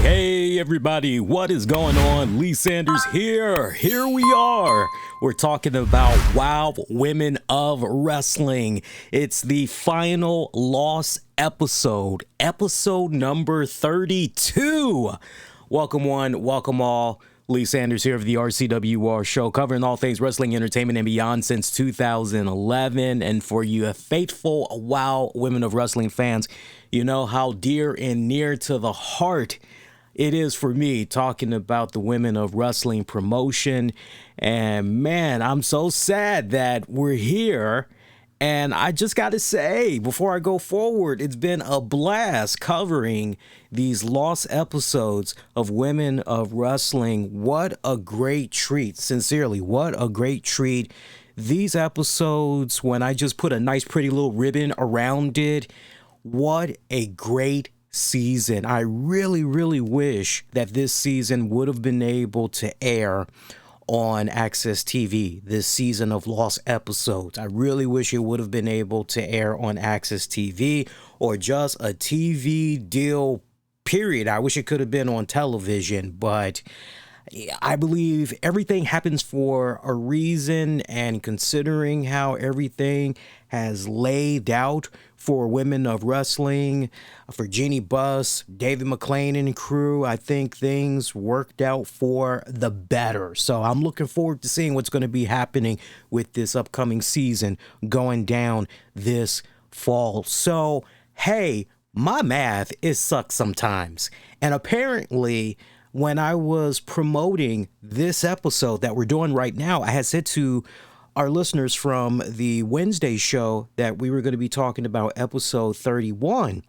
Hey everybody, what is going on? Lee Sanders here. Here we are. We're talking about WOW Women of Wrestling. It's the final loss episode number 32. Welcome one, welcome all. Lee Sanders here of the RCWR Show, covering all things wrestling, entertainment, and beyond since 2011. And for you faithful WOW Women of Wrestling fans, you know how dear and near to the heart it is for me talking about the Women of Wrestling promotion. And man, I'm so sad that we're here. And I just got to say, before I go forward, it's been a blast covering these lost episodes of Women of Wrestling. What a great treat. Sincerely, what a great treat. These episodes, when I just put a nice, pretty little ribbon around it, what a great season. I really, really wish that this season would have been able to air on Access TV, this season of lost episodes. I really wish it would have been able to air on Access TV or just a TV deal, period. I wish it could have been on television, but I believe everything happens for a reason, and considering how everything has laid out for Women of Wrestling, for Jeannie Buss, David McLean and crew, I think things worked out for the better. So I'm looking forward to seeing what's going to be happening with this upcoming season going down this fall. So, hey, my math is sucks sometimes. And apparently, when I was promoting this episode that we're doing right now, I had said to our listeners from the Wednesday show that we were going to be talking about episode 31.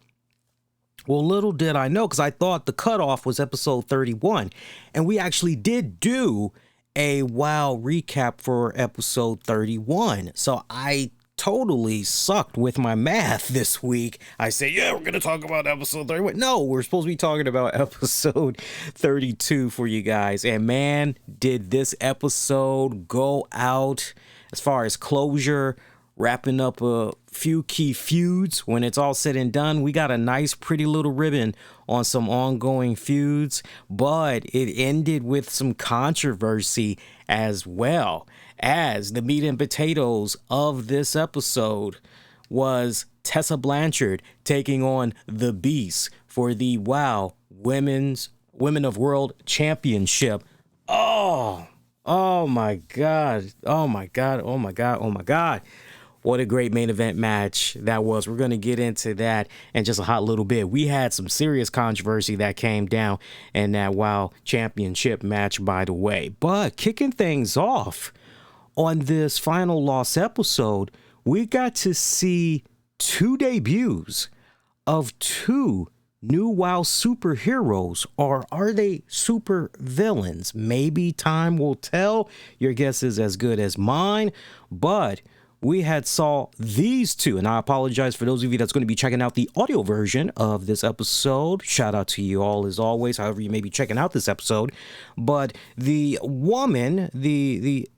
Well, little did I know, because I thought the cutoff was episode 31. And we actually did do a WOW recap for episode 31. So I totally sucked with my math this week. I said, yeah, we're going to talk about episode 31. No, we're supposed to be talking about episode 32 for you guys. And man, did this episode go out as far as closure, wrapping up a few key feuds. When it's all said and done, we got a nice, pretty little ribbon on some ongoing feuds, but it ended with some controversy as well. As the meat and potatoes of this episode was Tessa Blanchard taking on the Beast for the WOW Women of World Championship. Oh my God. Oh my God. Oh my God. Oh my God. What a great main event match that was. We're going to get into that in just a hot little bit. We had some serious controversy that came down in that WOW Championship match, by the way. But kicking things off on this final loss episode, we got to see two debuts of two new WOW superheroes, or are they super villains? Maybe time will tell. Your guess is as good as mine, but we had saw these two, and I apologize for those of you that's going to be checking out the audio version of this episode. Shout out to you all as always, however you may be checking out this episode. But the woman, the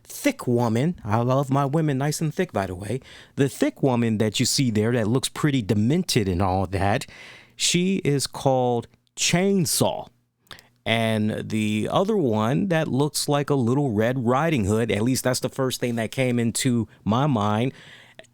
thick woman, I love my women nice and thick, by the way. The thick woman that you see there that looks pretty demented and all that, she is called Chainsaw. And the other one that looks like a little Red Riding Hood, at least that's the first thing that came into my mind.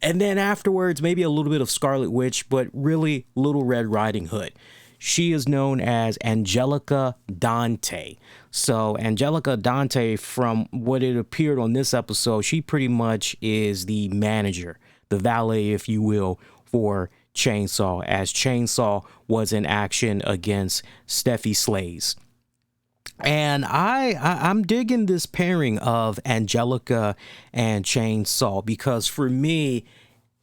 And then afterwards, maybe a little bit of Scarlet Witch, but really Little Red Riding Hood. She is known as Angelica Dante. So Angelica Dante, from what it appeared on this episode, she pretty much is the manager, the valet, if you will, for Chainsaw, as Chainsaw was in action against Steffi Slays. And I'm digging this pairing of Angelica and Chainsaw, because for me,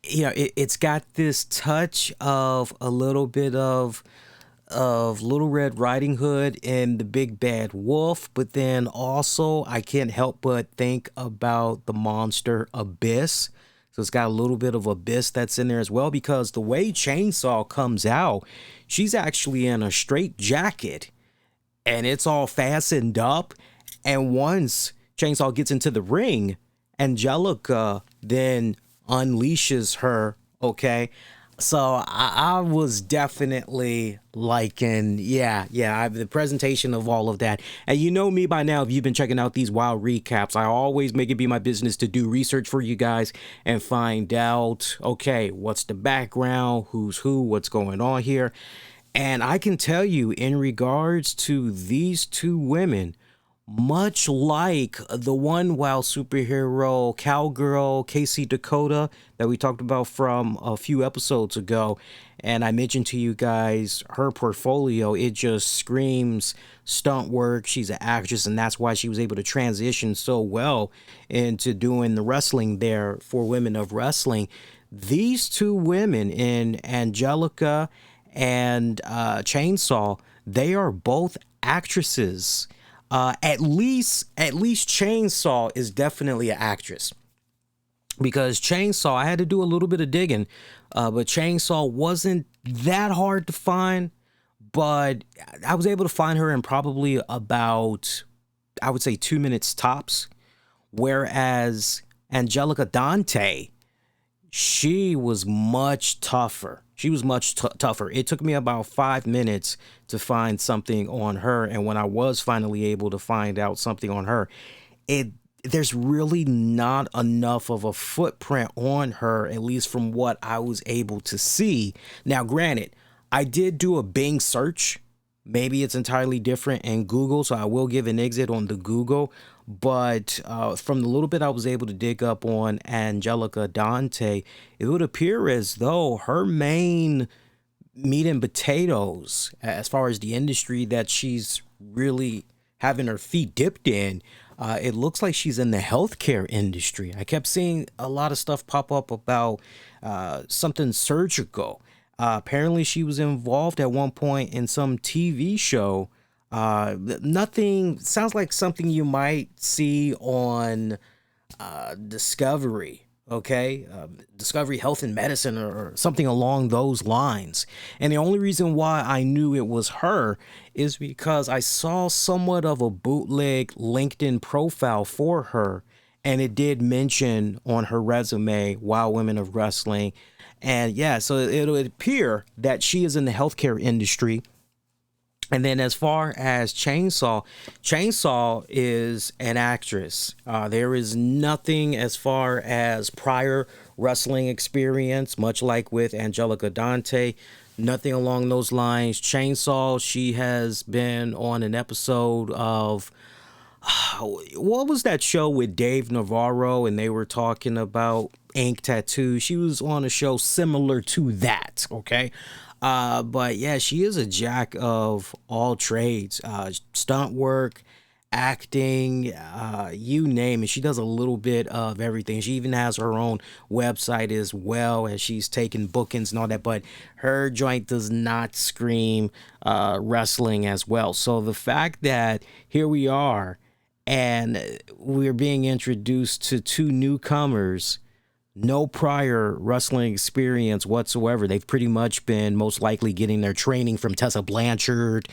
you know, it's got this touch of a little bit of Little Red Riding Hood and the Big Bad Wolf, but then also I can't help but think about the monster Abyss. So it's got a little bit of Abyss that's in there as well, because the way Chainsaw comes out, she's actually in a straight jacket and it's all fastened up. And once Chainsaw gets into the ring, Angelica then unleashes her, okay? So I was definitely liking, the presentation of all of that. And you know me by now, if you've been checking out these wild recaps, I always make it be my business to do research for you guys and find out, okay, what's the background, who's who, what's going on here. And I can tell you, in regards to these two women, much like the one wild superhero cowgirl Casey Dakota that we talked about from a few episodes ago, and I mentioned to you guys her portfolio, it just screams stunt work. She's an actress, and that's why she was able to transition so well into doing the wrestling there for Women of Wrestling. These two women, in Angelica and Chainsaw, they are both actresses. At least Chainsaw is definitely an actress, because Chainsaw, I had to do a little bit of digging, but Chainsaw wasn't that hard to find, but I was able to find her in probably about, I would say, 2 minutes tops, whereas Angelica Dante, she was much tougher. She was much tougher. It took me about 5 minutes to find something on her. And when I was finally able to find out something on her, there's really not enough of a footprint on her, at least from what I was able to see. Now, granted, I did do a Bing search. Maybe it's entirely different in Google, so I will give an exit on the Google. But from the little bit I was able to dig up on Angelica Dante, it would appear as though her main meat and potatoes, as far as the industry that she's really having her feet dipped in, it looks like she's in the healthcare industry. I kept seeing a lot of stuff pop up about something surgical. Apparently she was involved at one point in some TV show. Nothing sounds like something you might see on Discovery, okay? Discovery Health and Medicine, or something along those lines. And the only reason why I knew it was her is because I saw somewhat of a bootleg LinkedIn profile for her, and it did mention on her resume Wild Women of Wrestling. And yeah, so it would appear that she is in the healthcare industry. And then as far as Chainsaw is an actress. There is nothing as far as prior wrestling experience, much like with Angelica Dante, nothing along those lines. Chainsaw, she has been on an episode of, what was that show with Dave Navarro, and they were talking about ink tattoo. She was on a show similar to that, okay? But yeah, she is a jack of all trades, stunt work, acting, you name it. She does a little bit of everything. She even has her own website as well, and she's taking bookings and all that, but her joint does not scream wrestling as well. So the fact that here we are and we're being introduced to two newcomers, no prior wrestling experience whatsoever. They've pretty much been most likely getting their training from Tessa Blanchard,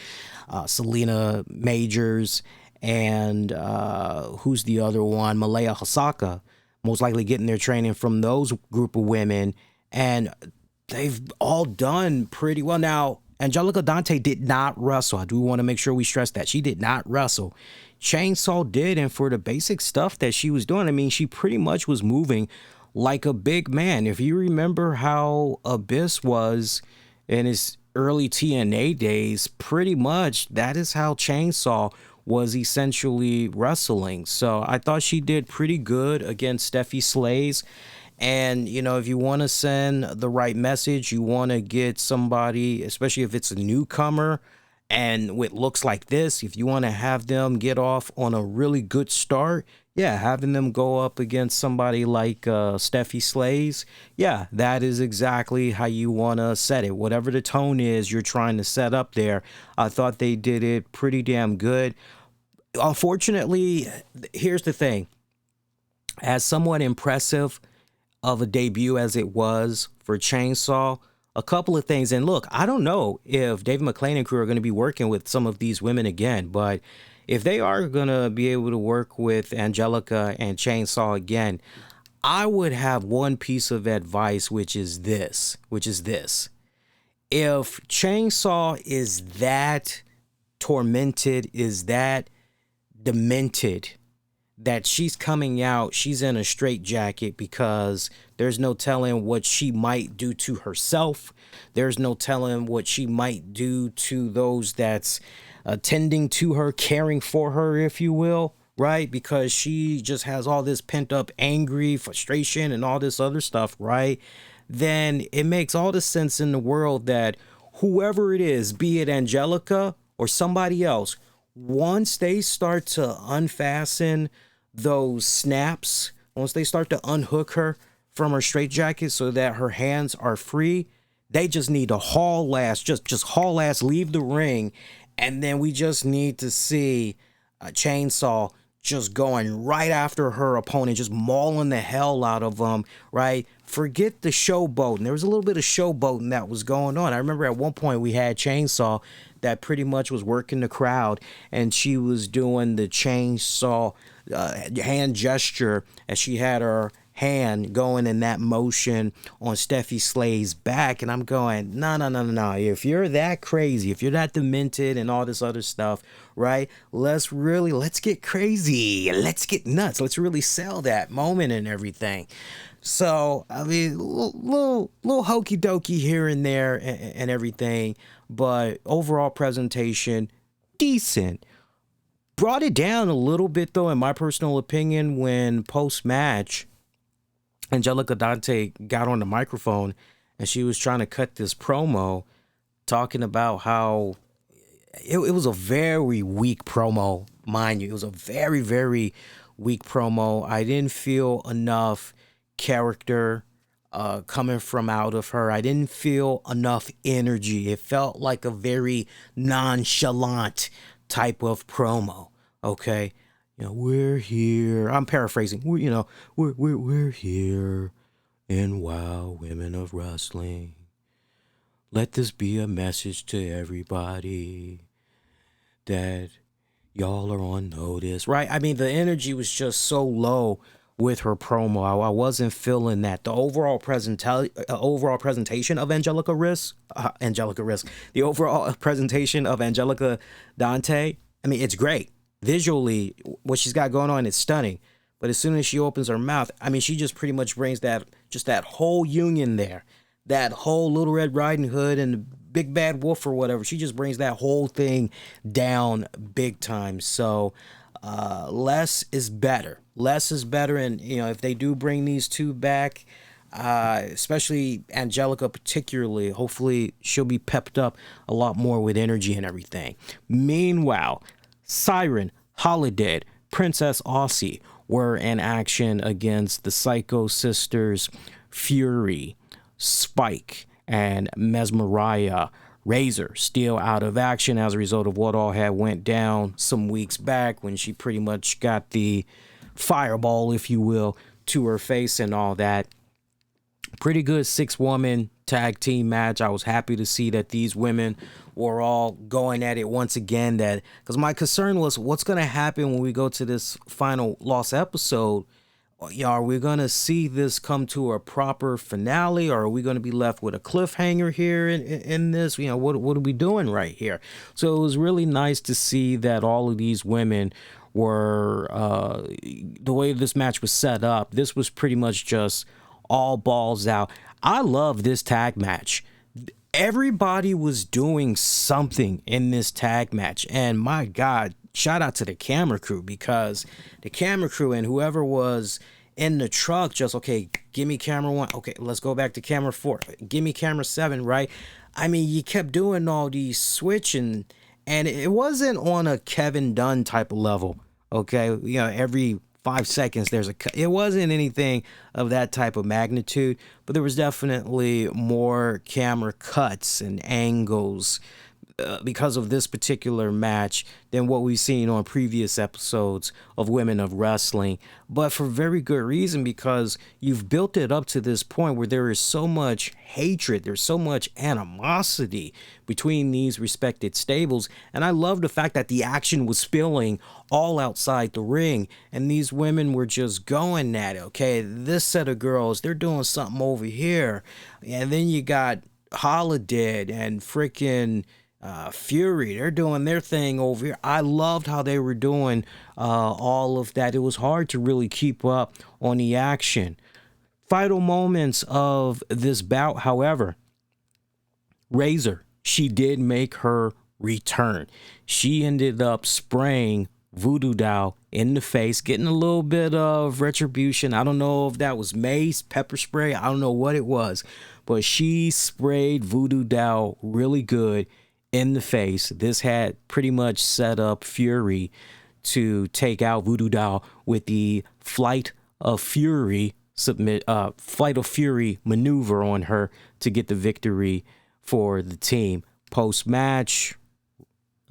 Selena Majors, and who's the other one? Malaya Hasaka. Most likely getting their training from those group of women. And they've all done pretty well. Now, Angelica Dante did not wrestle. I do want to make sure we stress that. She did not wrestle. Chainsaw did, and for the basic stuff that she was doing, I mean, she pretty much was moving like a big man. If you remember how Abyss was in his early TNA days, pretty much that is how Chainsaw was essentially wrestling. So I thought she did pretty good against Steffi Slays. And, you know, if you want to send the right message, you want to get somebody, especially if it's a newcomer, and with looks like this, if you want to have them get off on a really good start, yeah, having them go up against somebody like Steffi Slays, yeah, that is exactly how you want to set it. Whatever the tone is you're trying to set up there, I thought they did it pretty damn good. Unfortunately, here's the thing. As somewhat impressive of a debut as it was for Chainsaw, a couple of things. And look, I don't know if David McClain and crew are going to be working with some of these women again, but if they are going to be able to work with Angelica and Chainsaw again, I would have one piece of advice, which is this. If Chainsaw is that tormented, is that demented, that she's coming out, she's in a straitjacket because there's no telling what she might do to herself. There's no telling what she might do to those that's attending to her, caring for her, if you will, right? Because she just has all this pent up angry, frustration, and all this other stuff, right? Then it makes all the sense in the world that whoever it is, be it Angelica or somebody else, once they start to unfasten those snaps, once they start to unhook her from her straitjacket so that her hands are free, they just need to haul ass, just haul ass, leave the ring, and then we just need to see a Chainsaw just going right after her opponent, just mauling the hell out of them, right? Forget the showboating. There was a little bit of showboating that was going on. I remember at one point we had Chainsaw that pretty much was working the crowd, and she was doing the Chainsaw hand gesture as she had her hand going in that motion on Steffi Slay's back, and I'm going, no. If you're that crazy, if you're that demented and all this other stuff, right? Let's get crazy. Let's get nuts. Let's really sell that moment and everything. So, I mean, little hokey dokey here and there and everything, but overall presentation, decent. Brought it down a little bit, though, in my personal opinion, when post-match, Angelica Dante got on the microphone and she was trying to cut this promo talking about how it was a very weak promo, mind you. It was a very, very weak promo. I didn't feel enough character coming from out of her. I didn't feel enough energy. It felt like a very nonchalant type of promo. Okay. We're here. I'm paraphrasing. We're here in WOW, Women of Wrestling. Let this be a message to everybody that y'all are on notice, right? I mean, the energy was just so low with her promo. I wasn't feeling that. The overall presentation of Angelica Risk, the overall presentation of Angelica Dante, I mean, it's great. Visually, what she's got going on is stunning. But as soon as she opens her mouth, I mean, she just pretty much brings that whole union there. That whole Little Red Riding Hood and the Big Bad Wolf or whatever. She just brings that whole thing down big time. So less is better. Less is better. And, if they do bring these two back, especially Angelica particularly, hopefully she'll be pepped up a lot more with energy and everything. Meanwhile, Siren, Holiday, Princess Aussie were in action against the Psycho Sisters, Fury, Spike, and Mesmeriah. Razor still out of action as a result of what all had went down some weeks back when she pretty much got the fireball, if you will, to her face and all that. Pretty good 6-woman tag team match. I was happy to see that these women were all going at it once again. That because my concern was what's going to happen when we go to this final Lost episode. Are we going to see this come to a proper finale, or are we going to be left with a cliffhanger here in this? What are we doing right here? So it was really nice to see that all of these women were, the way this match was set up, this was pretty much just all balls out. I love this tag match. Everybody was doing something in this tag match, and my God, shout out to the camera crew, because the camera crew and whoever was in the truck just, okay, give me camera 1. Okay, let's go back to camera 4. Give me camera 7, right? I mean, you kept doing all these switching, and it wasn't on a Kevin Dunn type of level, okay? Every 5 seconds it wasn't anything of that type of magnitude, but there was definitely more camera cuts and angles because of this particular match than what we've seen on previous episodes of Women of Wrestling, but for very good reason, because you've built it up to this point where there is so much hatred, there's so much animosity between these respected stables, and I love the fact that the action was spilling all outside the ring, and these women were just going at it. Okay, this set of girls, they're doing something over here, and then you got Holiday and freaking Fury, they're doing their thing over here. I loved how they were doing all of that. It was hard to really keep up on the action. Final moments of this bout, however, Razor, she did make her return. She ended up spraying Voodoo Doll in the face, getting a little bit of retribution. I don't know if that was mace, pepper spray, I don't know what it was, but she sprayed Voodoo Doll really good in the face. This had pretty much set up Fury to take out Voodoo Doll with the Flight of Fury maneuver on her to get the victory for the team. Post-match,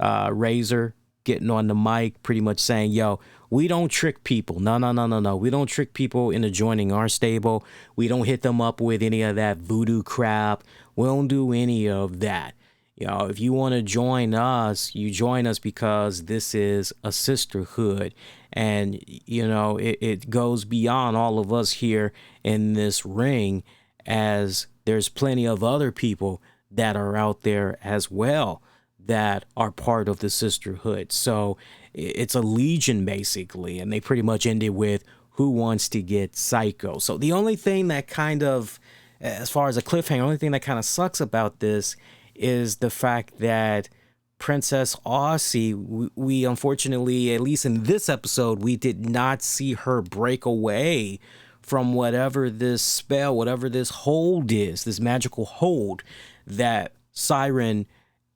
Razor getting on the mic, pretty much saying, yo, we don't trick people. No. We don't trick people into joining our stable. We don't hit them up with any of that voodoo crap. We don't do any of that. You know, if you want to join us, you join us because this is a sisterhood. And, you know, it goes beyond all of us here in this ring, as there's plenty of other people that are out there as well that are part of the sisterhood. So it's a legion, basically. And they pretty much ended with, who wants to get psycho? So the only thing that kind of, as far as a cliffhanger, only thing that kind of sucks about this is the fact that Princess Aussie, we unfortunately, at least in this episode, we did not see her break away from whatever this spell, whatever this hold is, this magical hold that Siren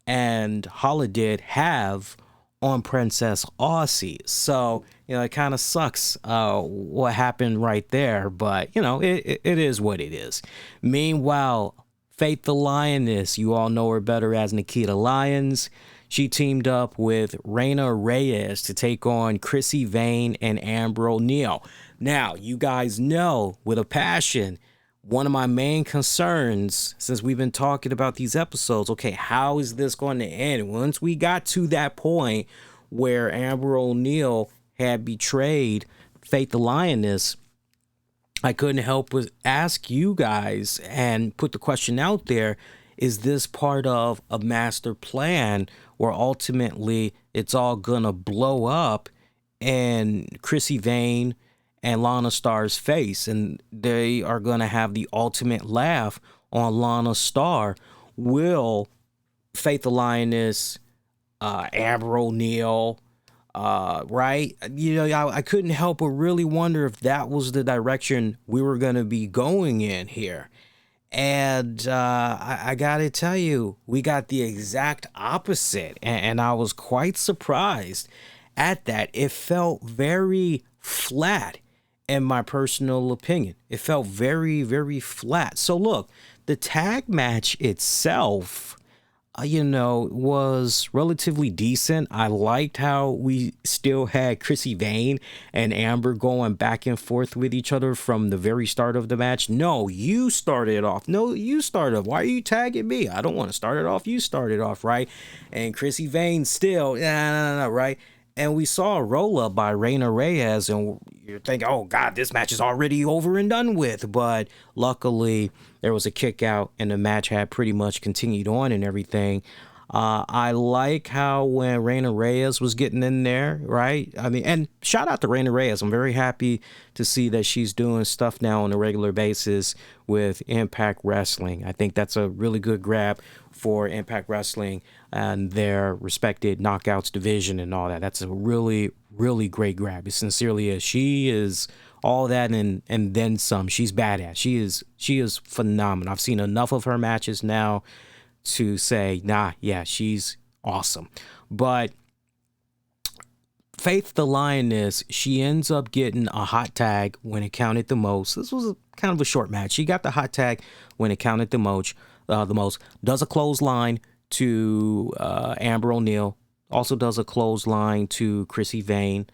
and Holiday have on Princess Aussie. So, you know, it kind of sucks what happened right there, but, you know, it is what it is. Meanwhile, Faith the Lioness, you all know her better as Nikita Lyons. She teamed up with Reina Reyes to take on Chrissy Vane and Amber O'Neal. Now, you guys know with a passion, one of my main concerns, since we've been talking about these episodes, okay, how is this going to end? Once we got to that point where Amber O'Neal had betrayed Faith the Lioness, I couldn't help but ask you guys and put the question out there, is this part of a master plan where ultimately it's all gonna blow up in Chrissy Vane and Lana Starr's face, and they are gonna have the ultimate laugh on Lana Starr? Will Faith the Lioness, Amber O'Neal, right? You know, I couldn't help but really wonder if that was the direction we were going to be going in here. And I got to tell you, we got the exact opposite. And I was quite surprised at that. It felt very flat, in my personal opinion. It felt very, very flat. So look, the tag match itself, you know, was relatively decent. I liked how we still had Chrissy Vane and Amber going back and forth with each other from the very start of the match. No, you started off. No, you started off. Why are you tagging me? I don't want to start it off. You started off, right? And Chrissy Vane still, no, right? And we saw a roll-up by Reina Reyes, and you're thinking, oh, God, this match is already over and done with. But luckily, there was a kick out, and the match had pretty much continued on and everything. I like how when Reina Reyes was getting in there, right? I mean, and shout out to Reina Reyes. I'm very happy to see that she's doing stuff now on a regular basis with Impact Wrestling. I think that's a really good grab for Impact Wrestling and their respected Knockouts division and all that. That's a really, really great grab. It sincerely is. She is all that and then some. She's badass. She is phenomenal. I've seen enough of her matches now to say, nah, yeah, she's awesome. But Faith the Lioness, she ends up getting a hot tag when it counted the most. This was kind of a short match. She got the hot tag when it counted the most. Does a clothesline to Amber O'Neal. Also does a clothesline to Chrissy Vane.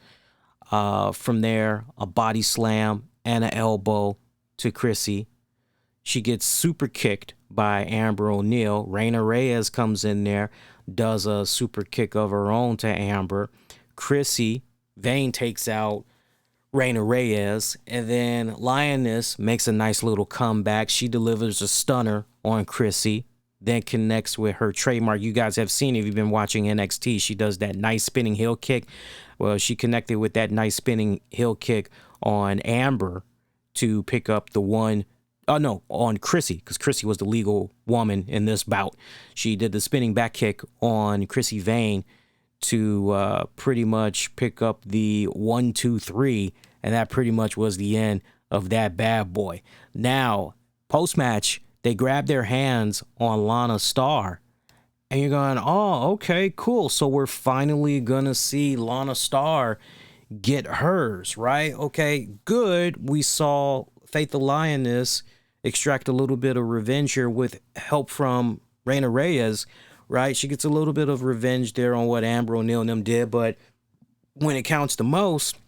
From there, a body slam and an elbow to Chrissy. She gets super kicked by Amber O'Neal. Reina Reyes comes in there, does a super kick of her own to Amber. Chrissy Vane takes out Reina Reyes, and then Lioness makes a nice little comeback. She delivers a stunner on Chrissy, then connects with her trademark. You guys have seen it if you've been watching NXT. She does that nice spinning heel kick. Well, she connected with that nice spinning heel kick on Amber to pick up the one. On Chrissy, because Chrissy was the legal woman in this bout. She did the spinning back kick on Chrissy Vane to pretty much pick up the 1, 2, 3, and that pretty much was the end of that bad boy. Now, post-match, they grab their hands on Lana Starr, and you're going, oh, okay, cool. So we're finally going to see Lana Starr get hers, right? Okay, good. We saw Faith the Lioness extract a little bit of revenge here with help from Reina Reyes, right? She gets a little bit of revenge there on what Amber O'Neal and them did, but when it counts the most,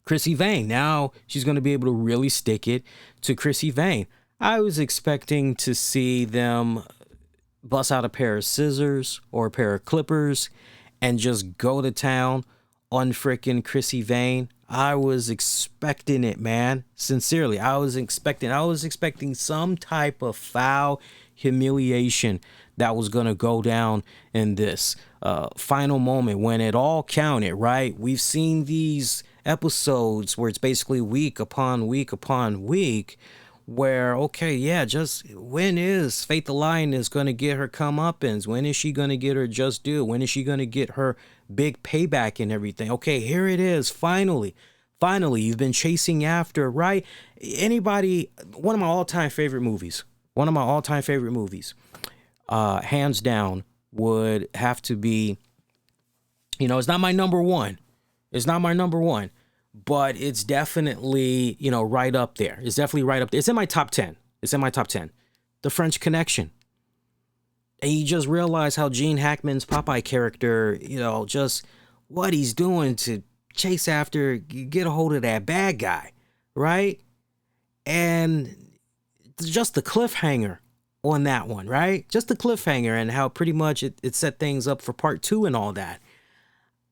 Chrissy Vane. Now she's going to be able to really stick it to Chrissy Vane. I was expecting to see them bust out a pair of scissors or a pair of clippers and just go to town on frickin' Chrissy Vane. I was expecting it, man. Sincerely, I was expecting some type of foul humiliation that was going to go down in this final moment when it all counted, right? We've seen these episodes where it's basically week upon week upon week where, okay, yeah, just when is Faith the Lioness going to get her comeuppance? When is she going to get her just due? When is she going to get her big payback and everything? Okay, here it is. Finally, you've been chasing after, right? Anybody, one of my all-time favorite movies, hands down, would have to be, it's not my number one. But it's definitely, right up there. It's definitely right up there. It's in my top 10. The French Connection. And you just realize how Gene Hackman's Popeye character, just what he's doing to chase after, get a hold of that bad guy, right? And just the cliffhanger on that one, right? Just the cliffhanger and how pretty much it set things up for part 2 and all that.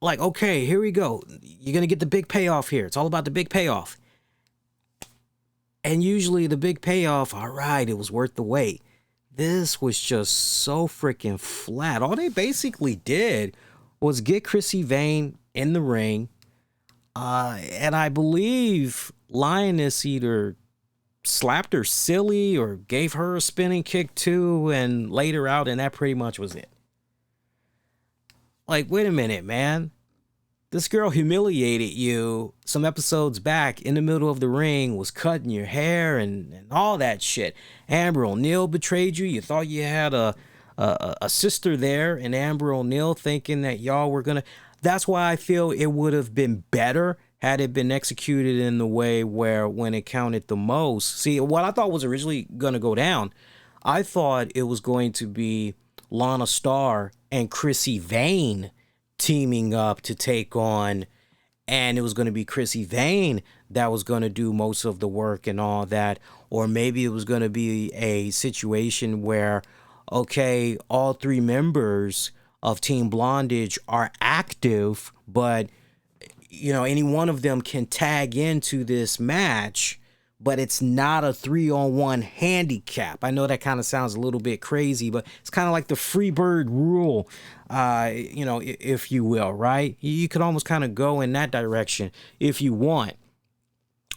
Like, okay, here we go. You're going to get the big payoff here. It's all about the big payoff. And usually the big payoff, all right, it was worth the wait. This was just so freaking flat. All they basically did was get Chrissy Vane in the ring. And I believe Lioness either slapped her silly or gave her a spinning kick too and laid her out, and that pretty much was it. Like, wait a minute, man. This girl humiliated you some episodes back in the middle of the ring, was cutting your hair and all that shit. Amber O'Neal betrayed you. You thought you had a sister there, and Amber O'Neal thinking that y'all were going to... That's why I feel it would have been better had it been executed in the way where when it counted the most... See, what I thought was originally going to go down, I thought it was going to be Lana Starr and Chrissy Vane teaming up to take on, and it was going to be Chrissy Vane that was going to do most of the work and all that. Or maybe it was going to be a situation where, okay, all 3 members of Team Blondage are active, but any one of them can tag into this match, but it's not a 3-on-1 handicap. I know that kind of sounds a little bit crazy, but it's kind of like the free bird rule, if you will, right? You could almost kind of go in that direction if you want.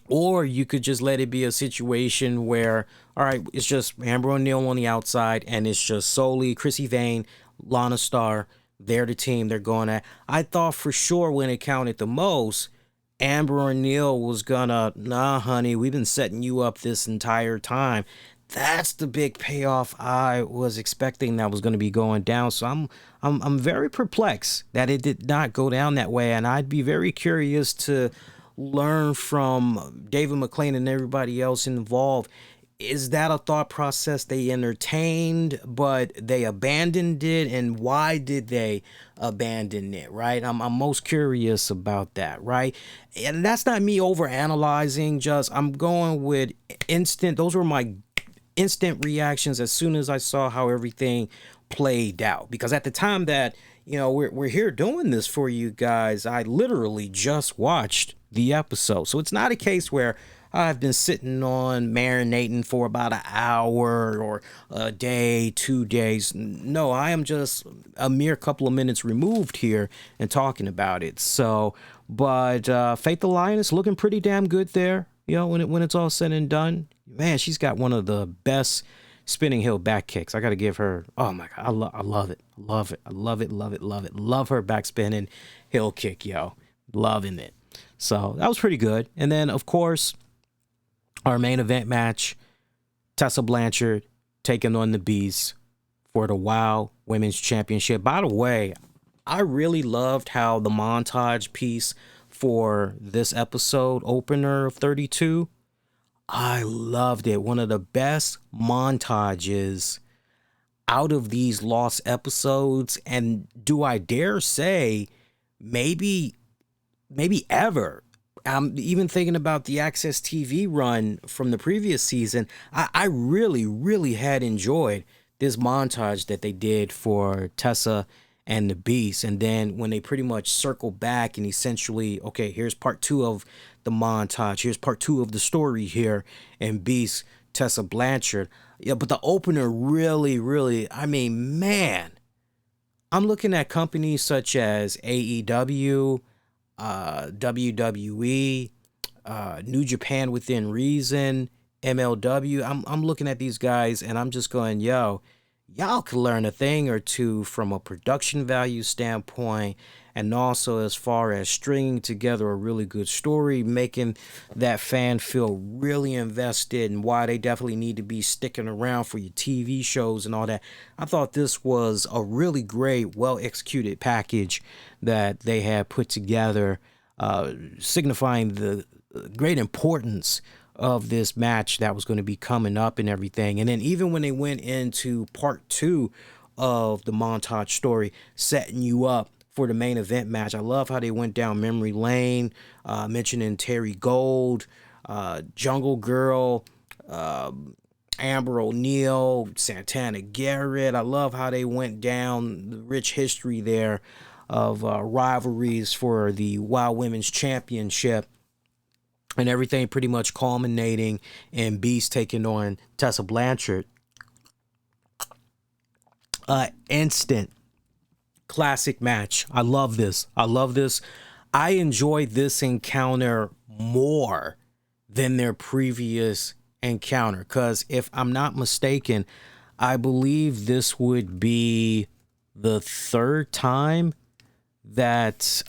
Or you could just let it be a situation where, all right, it's just Amber O'Neal on the outside, and it's just solely Chrissy Vane, Lana Starr. They're the team they're going at. I thought for sure when it counted the most, Amber O'Neal was gonna, nah, honey, we've been setting you up this entire time. That's the big payoff I was expecting that was going to be going down. So I'm very perplexed that it did not go down that way, and I'd be very curious to learn from David McLean and everybody else involved. is that a thought process they entertained, but they abandoned it? And why did they abandon it, right? I'm most curious about that, right? And that's not me over analyzing, just I'm going with those were my instant reactions as soon as I saw how everything played out. Because at the time that, we're here doing this for you guys, I literally just watched the episode. So it's not a case where I've been sitting on marinating for about an hour or a day, 2 days. No, I am just a mere couple of minutes removed here and talking about it. So, but Faith the Lioness looking pretty damn good there. When it's all said and done, man, she's got one of the best spinning heel back kicks. I got to give her, oh my God, I love it. Love it. I love it. Love it. Love it. Love her back spinning heel kick, loving it. So that was pretty good. And then, of course, our main event match, Tessa Blanchard taking on the Beast for the WOW Women's Championship. By the way, I really loved how the montage piece for this episode opener of 32, I loved it. One of the best montages out of these lost episodes, and do I dare say maybe ever. I'm even thinking about the Access TV run from the previous season. I really, really had enjoyed this montage that they did for Tessa and the Beast. And then when they pretty much circle back and essentially, okay, here's part 2 of the montage. Here's part 2 of the story here. And Beast, Tessa Blanchard. Yeah, but the opener really, really, I mean, man, I'm looking at companies such as AEW, WWE, New Japan Within Reason, MLW. I'm looking at these guys and I'm just going, y'all could learn a thing or two from a production value standpoint, and also as far as stringing together a really good story, making that fan feel really invested, and why they definitely need to be sticking around for your TV shows and all that. I thought this was a really great, well-executed package that they had put together, signifying the great importance of this match that was going to be coming up and everything. And then even when they went into part 2 of the montage story, setting you up for the main event match, I love how they went down memory lane, mentioning Terry Gold, Jungle Girl, Amber O'Neal, Santana Garrett. I love how they went down the rich history there of rivalries for the WOW Women's Championship, and everything pretty much culminating in Beast taking on Tessa Blanchard. Instant classic match. I love this. I enjoyed this encounter more than their previous encounter, because if I'm not mistaken, I believe this would be the 3rd time that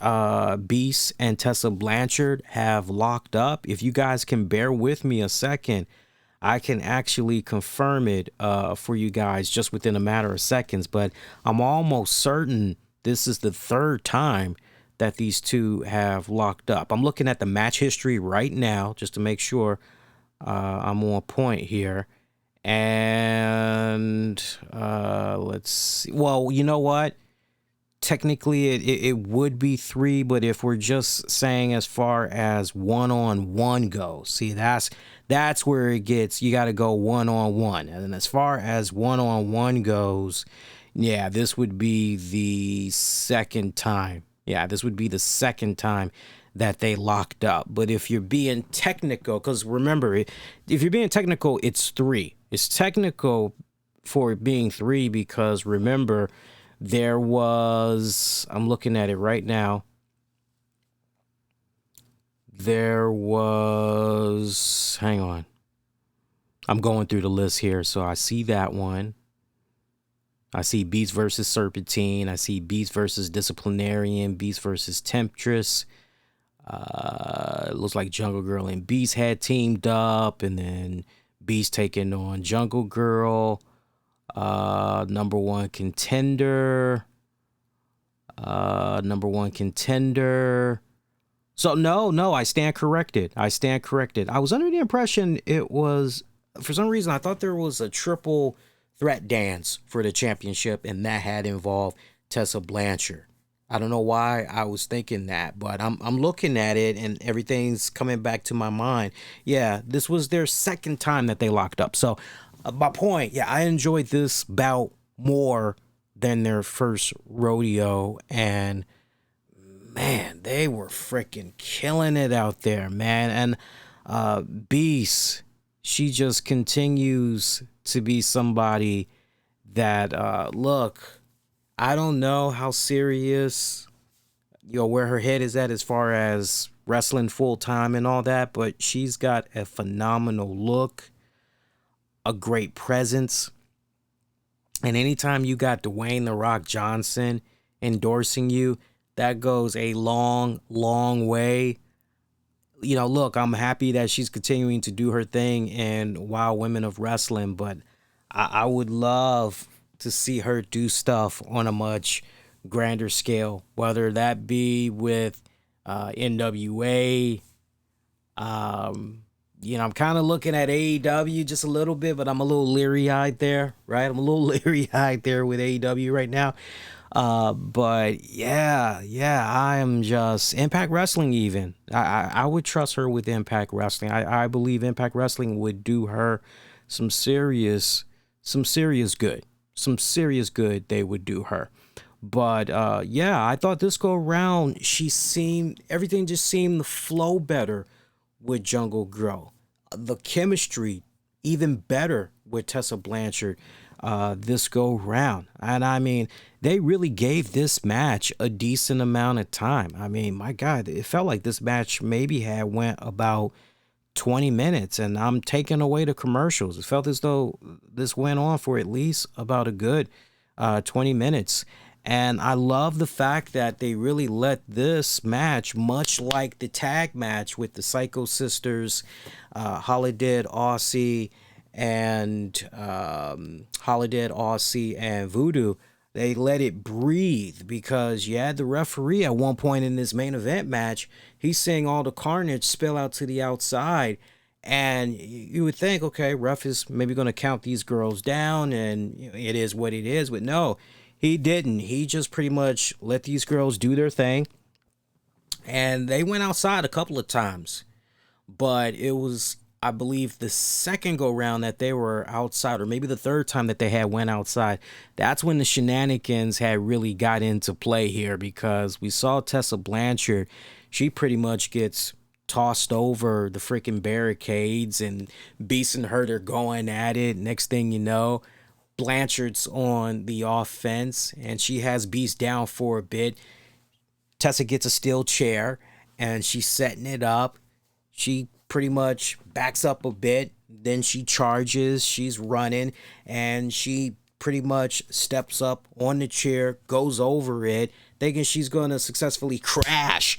Beast and Tessa Blanchard have locked up. If you guys can bear with me a second, I can actually confirm it for you guys just within a matter of seconds. But I'm almost certain this is the 3rd time that these two have locked up. I'm looking at the match history right now just to make sure I'm on point here. And let's see. Well, you know what? Technically, it would be 3, but if we're just saying as far as one-on-one goes, see, that's where it gets, you got to go one-on-one. And as far as one-on-one goes, yeah, this would be the 2nd time. Yeah, this would be the 2nd time that they locked up. But if you're being technical, because remember, if you're being technical, it's 3. It's technical for it being 3 because remember, there was, I'm looking at it right now, there was, hang on, I'm going through the list here. So I see that one. I see Beast versus Serpentine. I see Beast versus Disciplinarian, Beast versus Temptress. It looks like Jungle Girl and Beast had teamed up, and then Beast taking on Jungle Girl. Number one contender. So no, I stand corrected. I was under the impression it was for some reason, I thought there was a triple threat dance for the championship, and that had involved Tessa Blanchard. I don't know why I was thinking that, but I'm looking at it and everything's coming back to my mind. Yeah, this was their second time that they locked up. So my point, yeah, I enjoyed this bout more than their first rodeo, and man, they were freaking killing it out there, man. And Beast, she just continues to be somebody that look, I don't know how serious, where her head is at as far as wrestling full time and all that, but she's got a phenomenal look, a great presence. And anytime you got Dwayne "The Rock" Johnson endorsing you, that goes a long, long way. Look, I'm happy that she's continuing to do her thing in Wild Women of Wrestling, but I would love to see her do stuff on a much grander scale, whether that be with NWA. I'm kind of looking at AEW just a little bit, but I'm a little leery-eyed there, right? I'm a little leery-eyed there with AEW right now. But yeah, I am just Impact Wrestling even. I would trust her with Impact Wrestling. I believe Impact Wrestling would do her some serious good. Some serious good they would do her. But yeah, I thought this go around, everything just seemed to flow better with Jungle Girl. The chemistry even better with Tessa Blanchard this go round. And I mean, they really gave this match a decent amount of time. I mean, my God, it felt like this match maybe had went about 20 minutes, and I'm taking away the commercials. It felt as though this went on for at least about a good 20 minutes. And I love the fact that they really let this match, much like the tag match with the Psycho Sisters, Holiday Aussie and Voodoo, they let it breathe, because you had the referee at one point in this main event match. He's seeing all the carnage spill out to the outside, and you would think, okay, ref is maybe going to count these girls down, and it is what it is. But no, he didn't. He just pretty much let these girls do their thing, and they went outside a couple of times. But it was, I believe, the second go round that they were outside, or maybe the third time that they had went outside. That's when the shenanigans had really got into play here, because we saw Tessa Blanchard. She pretty much gets tossed over the freaking barricades, and Beast and her are going at it. Next thing you know, Blanchard's on the offense, and she has Beast down for a bit. Tessa gets a steel chair, and she's setting it up. She pretty much backs up a bit, then she charges, she's running, and she pretty much steps up on the chair, goes over it, thinking she's going to successfully crash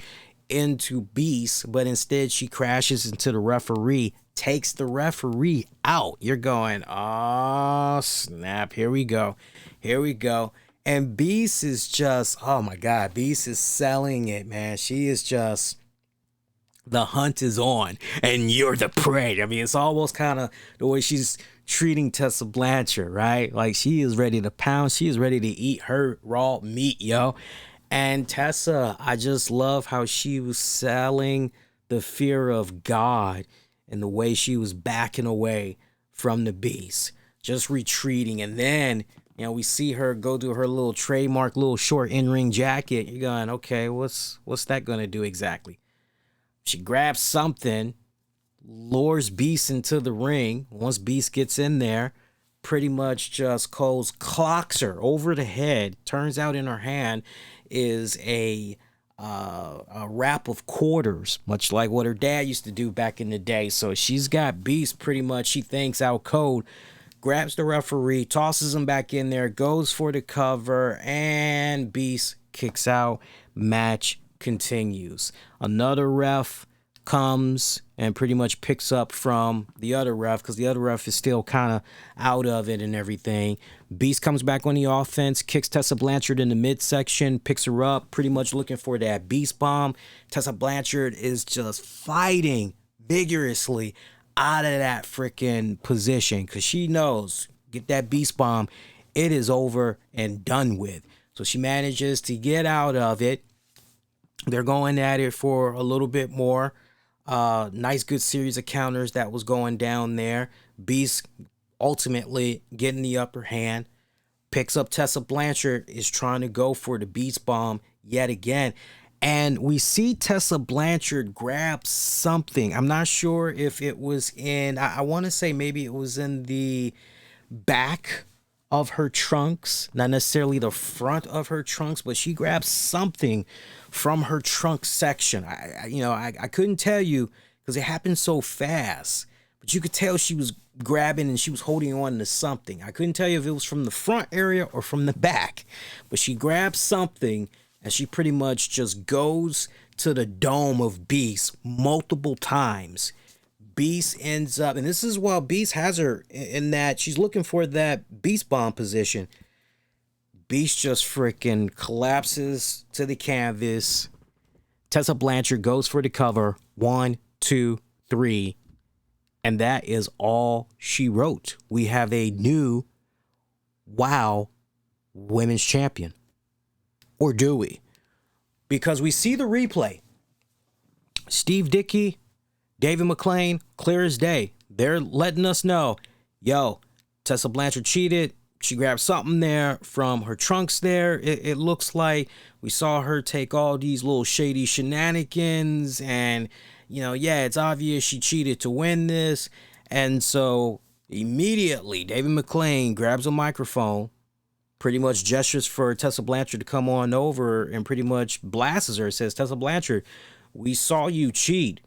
into Beast, but instead she crashes into the referee, takes the referee out. You're going, oh snap, here we go. And Beast is just, oh my God, Beast is selling it, man. She is just, the hunt is on and you're the prey. I mean, it's almost kind of the way she's treating Tessa Blanchard, right? Like, she is ready to pound. She is ready to eat her raw meat, yo. And Tessa, I just love how she was selling the fear of God and the way she was backing away from the Beast, just retreating. And then, we see her go to her little trademark little short in-ring jacket. You're going, okay, what's that going to do exactly? She grabs something, lures Beast into the ring. Once Beast gets in there, pretty much just clocks her over the head. Turns out in her hand is a wrap of quarters, much like what her dad used to do back in the day. So she's got Beast pretty much, she thinks, out cold. Grabs the referee, tosses him back in there, goes for the cover, and Beast kicks out. Match continues. Another ref comes and pretty much picks up from the other ref, because the other ref is still kind of out of it and everything. Beast comes back on the offense, kicks Tessa Blanchard in the midsection, picks her up, pretty much looking for that Beast bomb. Tessa Blanchard is just fighting vigorously out of that freaking position because she knows, get that beast bomb, it is over and done with. So she manages to get out of it. They're going at it for a little bit more. Nice, good series of counters that was going down there. Beast ultimately getting the upper hand. Picks up Tessa Blanchard, is trying to go for the beast bomb yet again. And we see Tessa Blanchard grab something. I'm not sure if it was in, I want to say maybe it was in the back of her trunks, not necessarily the front of her trunks, but she grabbed something from her trunk section. I couldn't tell you because it happened so fast, but you could tell she was grabbing and she was holding on to something. I couldn't tell you if it was from the front area or from the back, but she grabbed something and she pretty much just goes to the dome of Beast multiple times. Beast ends up, and this is while Beast has her in that she's looking for that beast bomb position. Beast just freaking collapses to the canvas. Tessa Blanchard goes for the cover. 1, 2, 3. And that is all she wrote. We have a new WOW Women's Champion. Or do we? Because we see the replay. Steve Dickey, David McClain, clear as day. They're letting us know, yo, Tessa Blanchard cheated. She grabbed something there from her trunks there. It looks like we saw her take all these little shady shenanigans. And, it's obvious she cheated to win this. And so immediately, David McClain grabs a microphone, pretty much gestures for Tessa Blanchard to come on over and pretty much blasts her. Says, Tessa Blanchard, we saw you cheat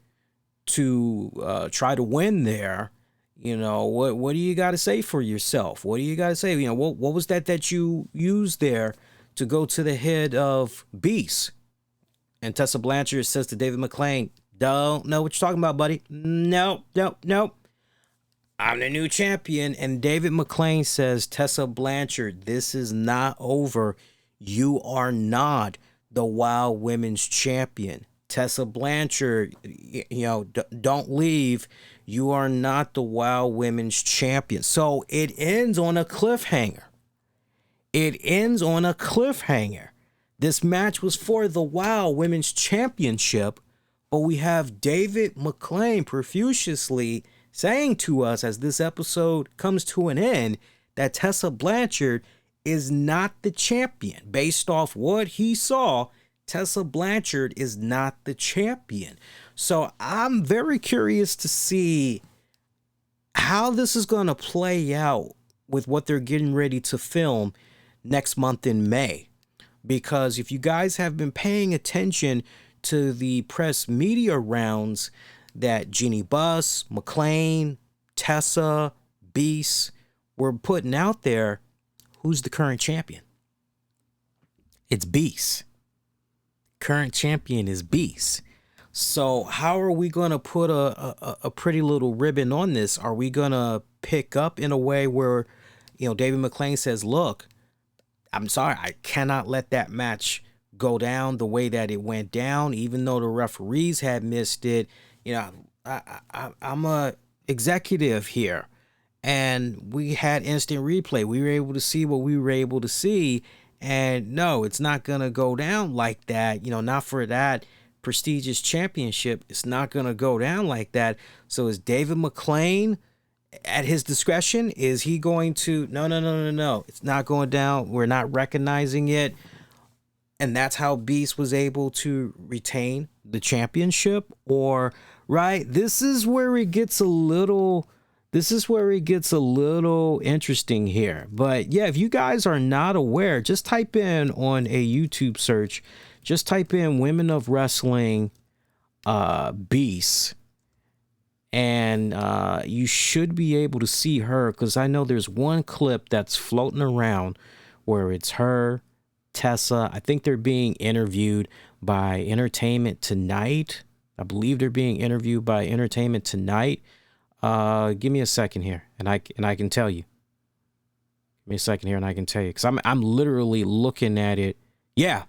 to try to win there. What do you got to say for yourself? What do you got to say? What was that you used there to go to the head of Beast? And Tessa Blanchard says to David McClain, don't know what you're talking about, buddy. Nope. I'm the new champion. And David McClain says, Tessa Blanchard, this is not over. You are not the WOW Women's Champion. Tessa Blanchard, don't leave. You are not the WOW Women's Champion. So it ends on a cliffhanger. This match was for the WOW Women's Championship, but we have David McClain profusely saying to us as this episode comes to an end that Tessa Blanchard is not the champion. Based off what he saw, Tessa Blanchard is not the champion. So I'm very curious to see how this is going to play out with what they're getting ready to film next month in May. Because if you guys have been paying attention to the press media rounds that Jeannie Buss, McClain, Tessa, Beast were putting out there, who's the current champion? It's Beast. Current champion is Beast. So how are we going to put a pretty little ribbon on this? Are we going to pick up in a way where, David McClain says, look, I'm sorry, I cannot let that match go down the way that it went down, even though the referees had missed it. I'm a executive here, and we had instant replay. We were able to see what we were able to see, and no, it's not going to go down like that. Not for that prestigious championship. It's not going to go down like that. So is David McClain at his discretion? Is he going to, no, it's not going down. We're not recognizing it. And that's how Beast was able to retain the championship? Or, right, this is where it gets a little interesting here. But yeah, if you guys are not aware, just type in on a YouTube search, just type in Women of Wrestling Beast, and you should be able to see her, because I know there's one clip that's floating around where it's her, Tessa. I think they're being interviewed by Entertainment Tonight. I believe they're being interviewed by Entertainment Tonight. Give me a second here, and I can tell you. Give me a second here, and I can tell you, because I'm literally looking at it. Yeah.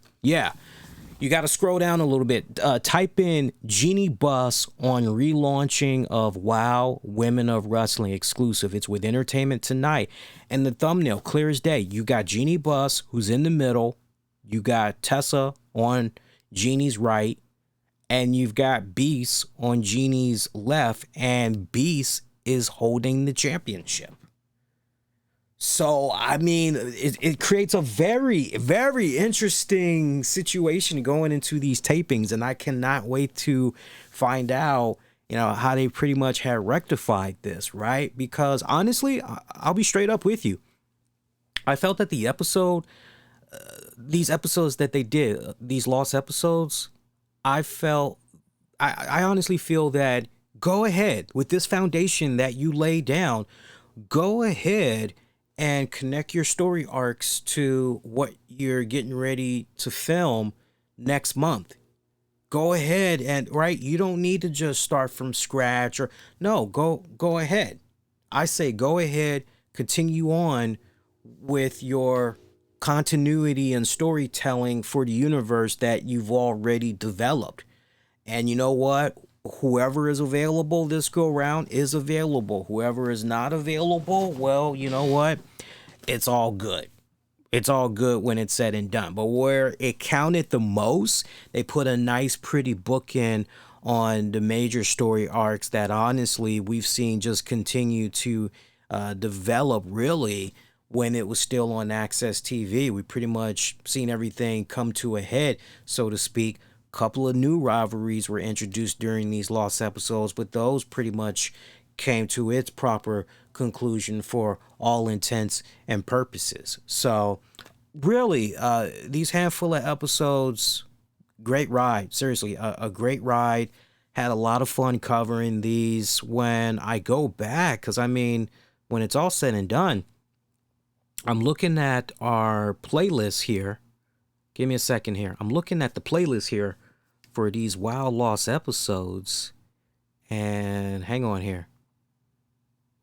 You got to scroll down a little bit. Type in Jeannie Buss on relaunching of WOW Women of Wrestling exclusive. It's with Entertainment Tonight. And the thumbnail, clear as day. You got Jeannie Buss, who's in the middle. You got Tessa on Jeannie's right. And you've got Beast on Jeannie's left. And Beast is holding the championship. So, I mean, it creates a very, very interesting situation going into these tapings. And I cannot wait to find out, how they pretty much had rectified this, right? Because honestly, I'll be straight up with you. I felt that the episode, these episodes that they did, these lost episodes, I honestly feel that go ahead with this foundation that you lay down, go ahead and connect your story arcs to what you're getting ready to film next month. Go ahead and, right, you don't need to just start from scratch go ahead. I say go ahead, continue on with your continuity and storytelling for the universe that you've already developed. And you know what? Whoever is available this go round is available. Whoever is not available, well, you know what? It's all good. It's all good when it's said and done. But where it counted the most, they put a nice, pretty bookend on the major story arcs that honestly we've seen just continue to develop really when it was still on Access TV. We pretty much seen everything come to a head, so to speak. Couple of new rivalries were introduced during these lost episodes, but those pretty much came to its proper conclusion for all intents and purposes. So really, these handful of episodes, great ride. Seriously, a great ride. Had a lot of fun covering these. When I go back, because I mean, when it's all said and done, I'm looking at our playlist here. Give me a second here. I'm looking at the playlist here for these WOW Lost episodes. And hang on here.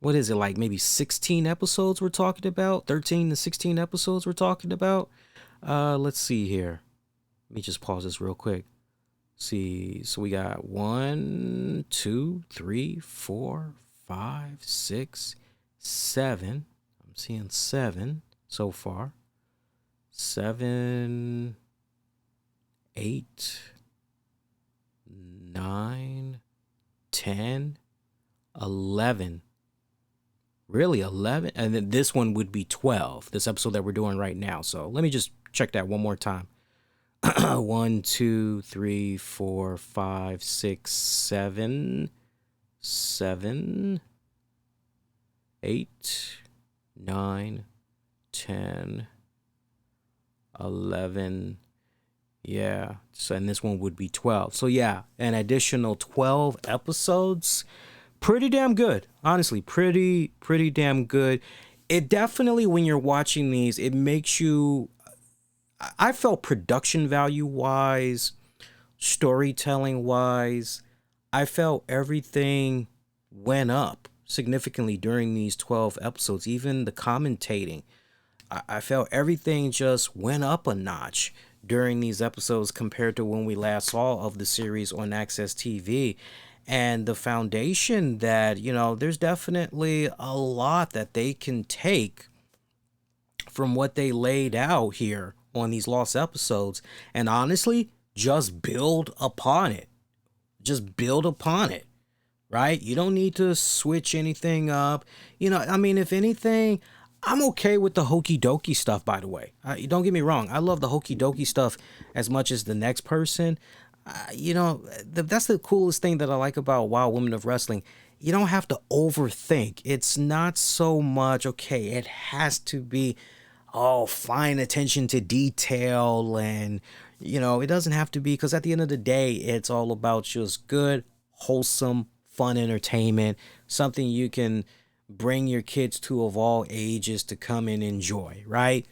What is it, like maybe 16 episodes we're talking about? 13 to 16 episodes we're talking about? Let's see here. Let me just pause this real quick. See, so we got 1, 2, 3, 4, 5, 6, 7. I'm seeing 7 so far. 7, 8, 9, 10, 11. Really, 11? And then this one would be 12, this episode that we're doing right now. So let me just check that one more time. 1, 2, 3, 4, 5, 6, 7, 7, 8, 9, 10, 11. Yeah. So, and this one would be 12. So yeah, an additional 12 episodes. Pretty damn good. Honestly, pretty damn good. It definitely, when you're watching these, it makes you, I felt production value wise, storytelling wise, I felt everything went up significantly during these 12 episodes. Even the commentating, I felt everything just went up a notch during these episodes compared to when we last saw of the series on Access TV. And the foundation that, there's definitely a lot that they can take from what they laid out here on these lost episodes, and honestly, just build upon it. Just build upon it, right? You don't need to switch anything up. If anything, I'm okay with the hokey dokey stuff, by the way. Don't get me wrong. I love the hokey dokey stuff as much as the next person. That's the coolest thing that I like about WOW Women of Wrestling. You don't have to overthink. It's not so much, okay, it has to be, fine attention to detail. And, it doesn't have to be, because at the end of the day, it's all about just good, wholesome, fun entertainment. Something you can bring your kids to of all ages to come and enjoy, right?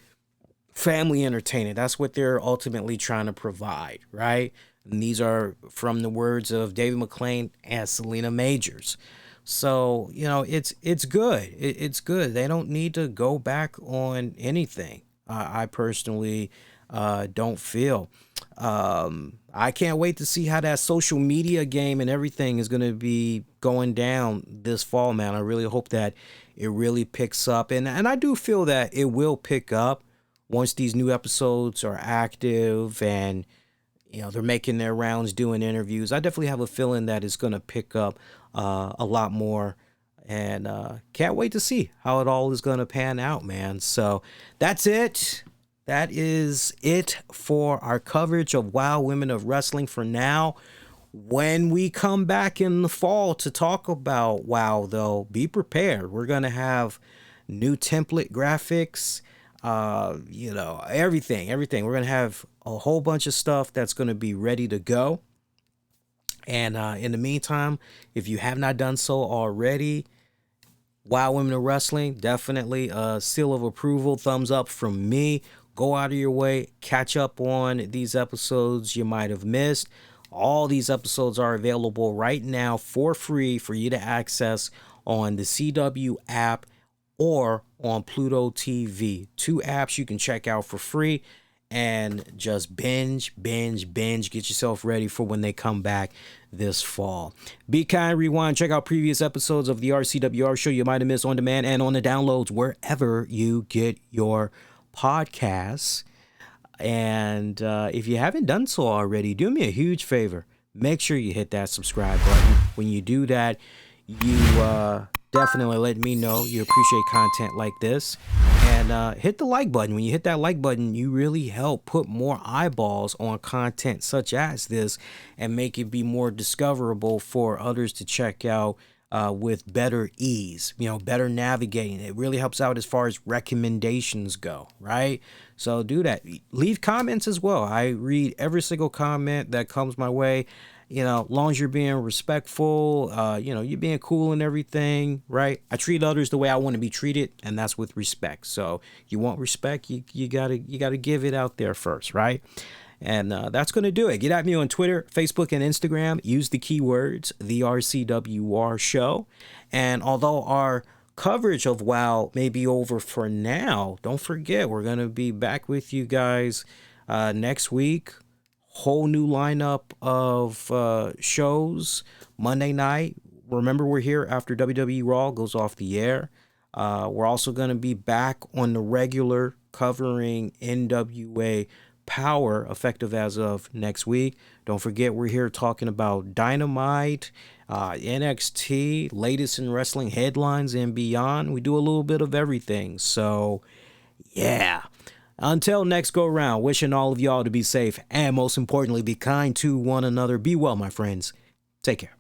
Family entertainment. That's what they're ultimately trying to provide, right? And these are from the words of David McClain and Selena Majors. So, it's good. It's good. They don't need to go back on anything. I personally, don't feel. I can't wait to see how that social media game and everything is going to be going down this fall, man. I really hope that it really picks up. And I do feel that it will pick up once these new episodes are active and, they're making their rounds, doing interviews. I definitely have a feeling that it's going to pick up a lot more. And can't wait to see how it all is going to pan out, man. So that's it. That is it for our coverage of WOW Women of Wrestling for now. When we come back in the fall to talk about WOW, though, be prepared. We're going to have new template graphics, everything. We're going to have a whole bunch of stuff that's going to be ready to go. And in the meantime, if you have not done so already, WOW Women of Wrestling, definitely a seal of approval, thumbs up from me. Go out of your way, catch up on these episodes you might have missed. All these episodes are available right now for free for you to access on the CW app or on Pluto TV. 2 apps you can check out for free and just binge. Get yourself ready for when they come back this fall. Be kind, rewind, check out previous episodes of the RCWR Show you might have missed on demand and on the downloads wherever you get your podcasts. And if you haven't done so already, do me a huge favor. Make sure you hit that subscribe button. When you do that, you definitely let me know you appreciate content like this. And hit the like button. When you hit that like button, you really help put more eyeballs on content such as this and make it be more discoverable for others to check out with better ease, better navigating. It really helps out as far as recommendations go, right? So do that. Leave comments as well. I read every single comment that comes my way. As long as you're being respectful, you're being cool and everything, right? I treat others the way I want to be treated, and that's with respect. So you want respect, you gotta give it out there first, right? And that's going to do it. Get at me on Twitter, Facebook, and Instagram. Use the keywords, the RCWR Show. And although our coverage of WOW may be over for now, don't forget, we're going to be back with you guys next week. Whole new lineup of shows. Monday night, remember we're here after WWE RAW goes off the air. We're also going to be back on the regular covering NWA Powerrr, effective as of next week. Don't forget, we're here talking about Dynamite, NXT, latest in wrestling headlines and beyond. We do a little bit of everything. So, yeah. Until next go round, wishing all of y'all to be safe and most importantly, be kind to one another. Be well, my friends. Take care.